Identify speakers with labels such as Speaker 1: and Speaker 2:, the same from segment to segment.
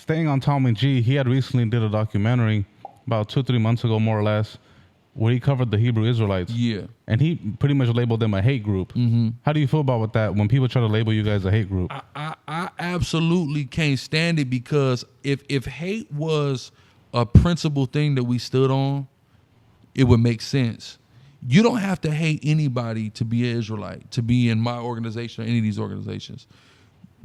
Speaker 1: staying on Tommy G, he had recently did a documentary about 2-3 months ago, more or less, where he covered the Hebrew Israelites.
Speaker 2: Yeah.
Speaker 1: And he pretty much labeled them a hate group. Mm-hmm. How do you feel about that when people try to label you guys a hate group?
Speaker 2: I absolutely can't stand it, because if hate was a principal thing that we stood on, it would make sense. You don't have to hate anybody to be an Israelite, to be in my organization or any of these organizations.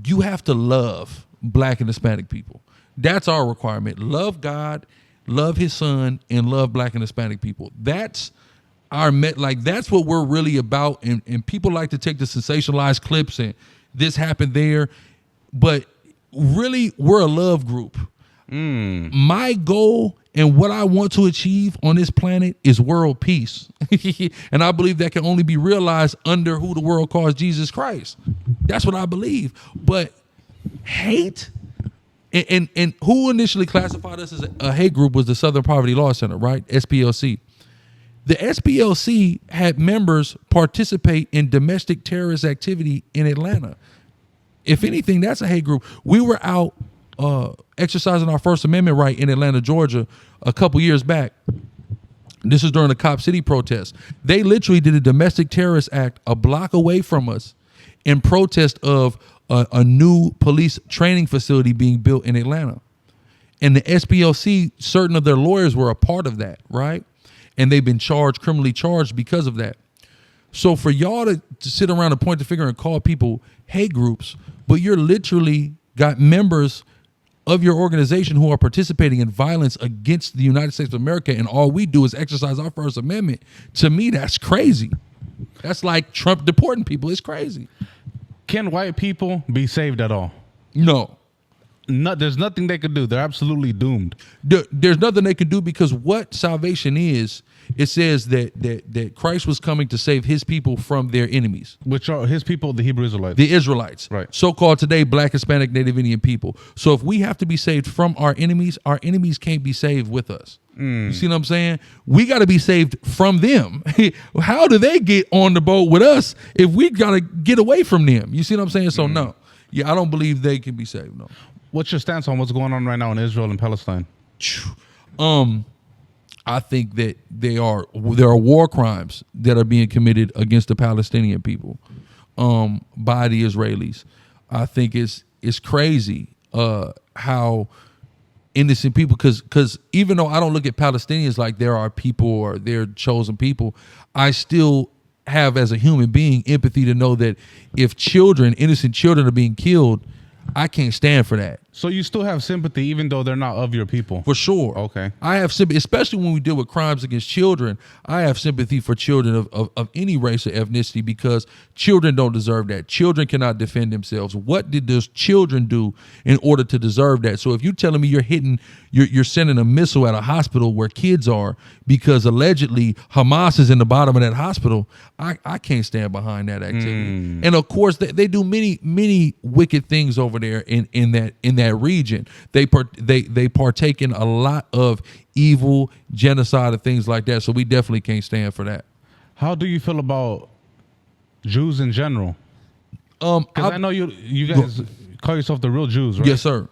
Speaker 2: You have to love Black and Hispanic people. That's our requirement. Love God, love his son, and love Black and Hispanic people. That's that's what we're really about. And people like to take the sensationalized clips and this happened there. But really, we're a love group. My goal and what I want to achieve on this planet is world peace. And I believe that can only be realized under who the world calls Jesus Christ. That's what I believe. But hate, and who initially classified us as a hate group was the Southern Poverty Law Center, right? SPLC. The SPLC had members participate in domestic terrorist activity in Atlanta. If anything, that's a hate group. We were out exercising our First Amendment right in Atlanta, Georgia, a couple years back. This is during the Cop City protests. They literally did a domestic terrorist act a block away from us in protest of a new police training facility being built in Atlanta. And the SPLC, certain of their lawyers were a part of that, right? And they've been criminally charged because of that. So for y'all to sit around and point the finger and call people hate groups, but you're literally got members of your organization who are participating in violence against the United States of America, and all we do is exercise our First Amendment, to me, that's crazy. That's like Trump deporting people. It's crazy.
Speaker 1: Can white people be saved at all?
Speaker 2: No.
Speaker 1: There's nothing they could do. They're absolutely doomed.
Speaker 2: There's nothing they can do, because what salvation is, it says that Christ was coming to save his people from their enemies.
Speaker 1: Which are his people, the Hebrew Israelites.
Speaker 2: The Israelites.
Speaker 1: Right.
Speaker 2: So-called today Black, Hispanic, Native Indian people. So if we have to be saved from our enemies can't be saved with us. You see what I'm saying? We got to be saved from them. How do they get on the boat with us if we got to get away from them? You see what I'm saying? So no. Yeah, I don't believe they can be saved, no.
Speaker 1: What's your stance on what's going on right now in Israel and Palestine?
Speaker 2: I think that there are war crimes that are being committed against the Palestinian people by the Israelis. I think it's crazy how innocent people, because even though I don't look at Palestinians like there are people or they're chosen people, I still have, as a human being, empathy to know that if innocent children are being killed, I can't stand for that.
Speaker 1: So you still have sympathy even though they're not of your people?
Speaker 2: For sure.
Speaker 1: Okay.
Speaker 2: I have sympathy, especially when we deal with crimes against children. I have sympathy for children of any race or ethnicity, because children don't deserve that. Children cannot defend themselves. What did those children do in order to deserve that? So if you're telling me you're sending a missile at a hospital where kids are because allegedly Hamas is in the bottom of that hospital, I can't stand behind that activity. And of course, they do many wicked things over there in that region. They partake in a lot of evil, genocide, and things like that. So we definitely can't stand for that.
Speaker 1: How do you feel about Jews in general? Because I know you guys call yourself the real Jews, right?
Speaker 2: Yes, sir.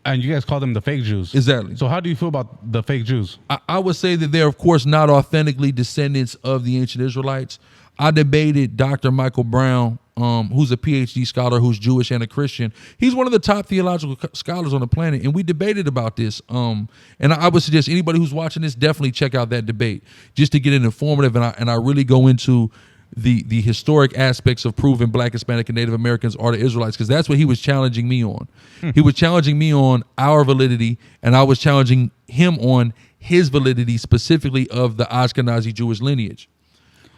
Speaker 1: And you guys call them the fake Jews.
Speaker 2: Exactly.
Speaker 1: So how do you feel about the fake Jews?
Speaker 2: I would say that they're, of course, not authentically descendants of the ancient Israelites. I debated Dr. Michael Brown, who's a PhD scholar who's Jewish and a Christian. He's one of the top theological scholars on the planet, and we debated about this. And I would suggest anybody who's watching this definitely check out that debate just to get it informative. And I really go into the historic aspects of proving Black, Hispanic, and Native Americans are the Israelites, because that's what he was challenging me on. He was challenging me on our validity, and I was challenging him on his validity, specifically of the Ashkenazi Jewish lineage.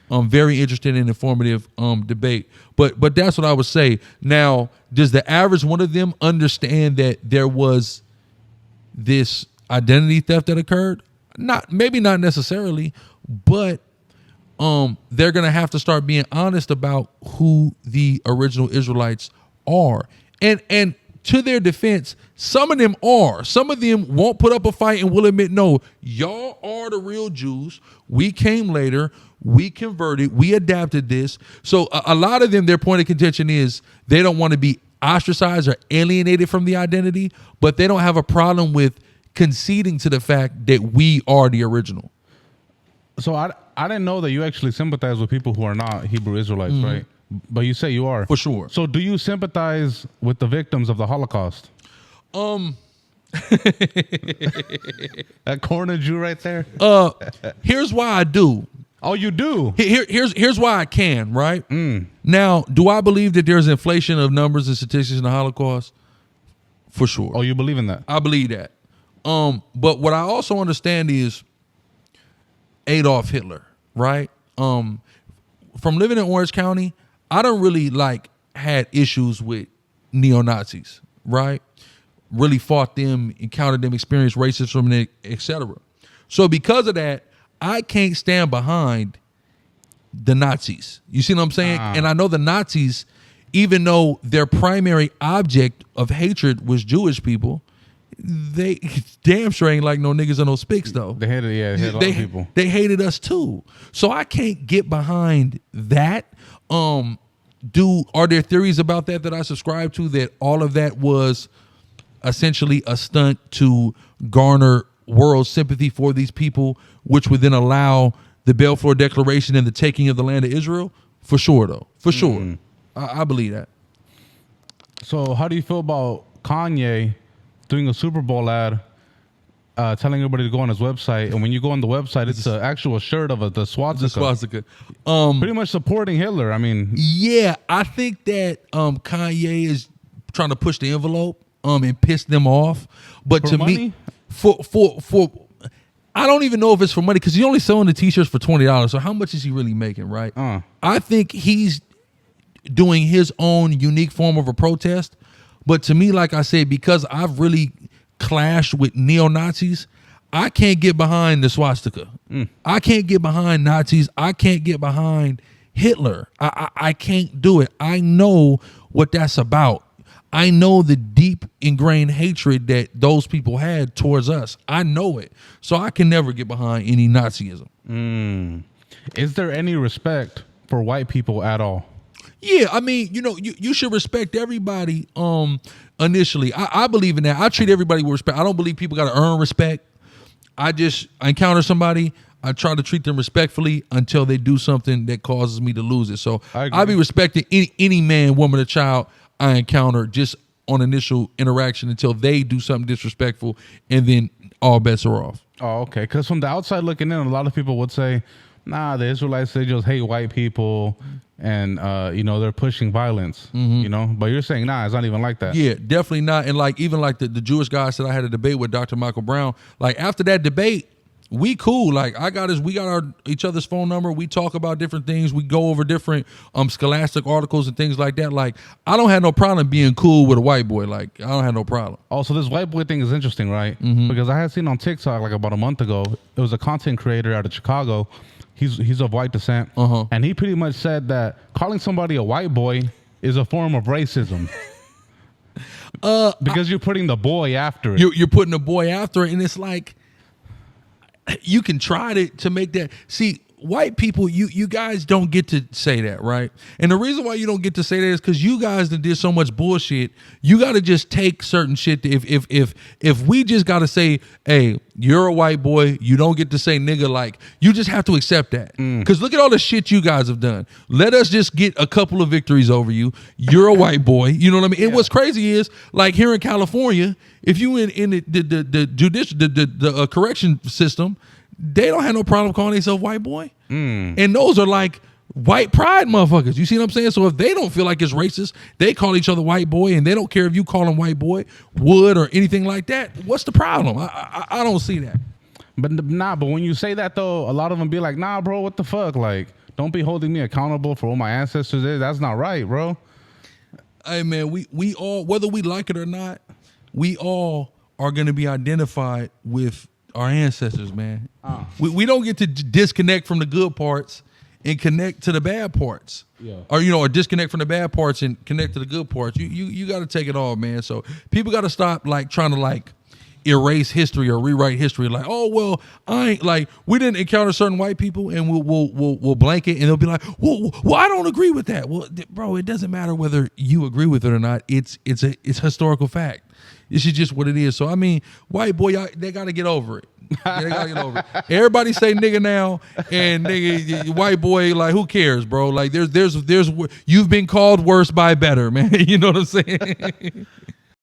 Speaker 2: Very interesting and informative debate. But that's what I would say. Now, does the average one of them understand that there was this identity theft that occurred? Maybe not necessarily, but they're going to have to start being honest about who the original Israelites are. And to their defense, some of them are. Some of them won't put up a fight and will admit, no, y'all are the real Jews. We came later. We converted. We adapted this. So a lot of them, their point of contention is they don't want to be ostracized or alienated from the identity, but they don't have a problem with conceding to the fact that we are the original.
Speaker 1: So I didn't know that you actually sympathize with people who are not Hebrew Israelites, right? But you say you are.
Speaker 2: For sure.
Speaker 1: So do you sympathize with the victims of the Holocaust? That corner Jew right there.
Speaker 2: Here's why I do.
Speaker 1: Oh, you do?
Speaker 2: Here's why I can, right? Now, do I believe that there's inflation of numbers and statistics in the Holocaust? For sure.
Speaker 1: Oh, you believe in that?
Speaker 2: I believe that. But what I also understand is Adolf Hitler, right? From living in Orange County, I don't really had issues with neo-Nazis, right? Really fought them, encountered them, experienced racism, etc. So because of that, I can't stand behind the Nazis. You see what I'm saying? And I know the Nazis, even though their primary object of hatred was Jewish people, they damn sure ain't like no niggas or no spics though.
Speaker 1: They hated, they hated a lot of people.
Speaker 2: They hated us too. So I can't get behind that. Are there theories about that I subscribe to, that all of that was essentially a stunt to garner world sympathy for these people, which would then allow the Balfour Declaration and the taking of the land of Israel? For sure, though. For sure. I believe that.
Speaker 1: So how do you feel about Kanye doing a Super Bowl ad telling everybody to go on his website, and when you go on the website, it's an actual shirt of the swastika.
Speaker 2: The swastika.
Speaker 1: Pretty much supporting Hitler. I mean,
Speaker 2: yeah, I think that Kanye is trying to push the envelope and piss them off. But
Speaker 1: for
Speaker 2: to
Speaker 1: money?
Speaker 2: me, for I don't even know if it's for money, because he's only selling the t-shirts for $20. So how much is he really making, right? I think he's doing his own unique form of a protest. But to me, like I said, because I've really clashed with neo-Nazis, I can't get behind the swastika. I can't get behind Nazis. I can't get behind Hitler. I can't do it. I know what that's about. I know the deep ingrained hatred that those people had towards us. I know it. So I can never get behind any Nazism.
Speaker 1: Is there any respect for white people at all?
Speaker 2: Yeah, I mean, you should respect everybody initially. I believe in that. I treat everybody with respect. I don't believe people got to earn respect. I encounter somebody, I try to treat them respectfully until they do something that causes me to lose it. So I be respecting any man, woman, or child I encounter just on initial interaction until they do something disrespectful, and then all bets are off.
Speaker 1: Oh, okay. Because from the outside looking in, a lot of people would say, nah, the Israelites, they just hate white people, and they're pushing violence. But you're saying, nah, it's not even like that.
Speaker 2: Yeah, definitely not. And even the Jewish guys that I had a debate with, Dr. Michael Brown, after that debate, we cool. We got each other's phone number. We talk about different things. We go over different scholastic articles and things like that. I don't have no problem being cool with a white boy. I don't have no problem.
Speaker 1: Oh, so this white boy thing is interesting, right? Because I had seen on TikTok about a month ago, it was a content creator out of Chicago. He's of white descent, and he pretty much said that calling somebody a white boy is a form of racism. Because you're putting the boy after it.
Speaker 2: You're putting the boy after it, and it's you can try to make that. See, white people, you guys don't get to say that, right? And the reason why you don't get to say that is because you guys that did so much bullshit. You got to just take certain shit. If we just got to say, hey, you're a white boy, you don't get to say nigga, you just have to accept that. Because look at all the shit you guys have done. Let us just get a couple of victories over you. You're a white boy. You know what I mean? And what's crazy is, here in California, if you in the judicial the correction system, they don't have no problem calling themselves white boy. And those are white pride motherfuckers. You see what I'm saying? So if they don't feel like it's racist, they call each other white boy, and they don't care if you call them white boy, wood, or anything like that. What's the problem? I don't see that.
Speaker 1: But when you say that though, a lot of them be like, nah, bro, what the fuck? Don't be holding me accountable for what my ancestors did. That's not right, bro.
Speaker 2: Hey man, we all, whether we like it or not, we all are going to be identified with our ancestors, man. We don't get to disconnect from the good parts and connect to the bad parts. Or disconnect from the bad parts and connect to the good parts. You got to take it all, man. So people got to stop trying to erase history or rewrite history. Like, oh well, I ain't like we didn't encounter certain white people, and we'll blanket, and they'll be like, well, I don't agree with that. Well, bro, it doesn't matter whether you agree with it or not. It's historical fact. This is just what it is. So I mean, white boy, they got to get over it. They gotta get over it. Everybody say nigga now, and nigga, white boy, like who cares, bro? Like there's you've been called worse by better, man. You know what I'm saying?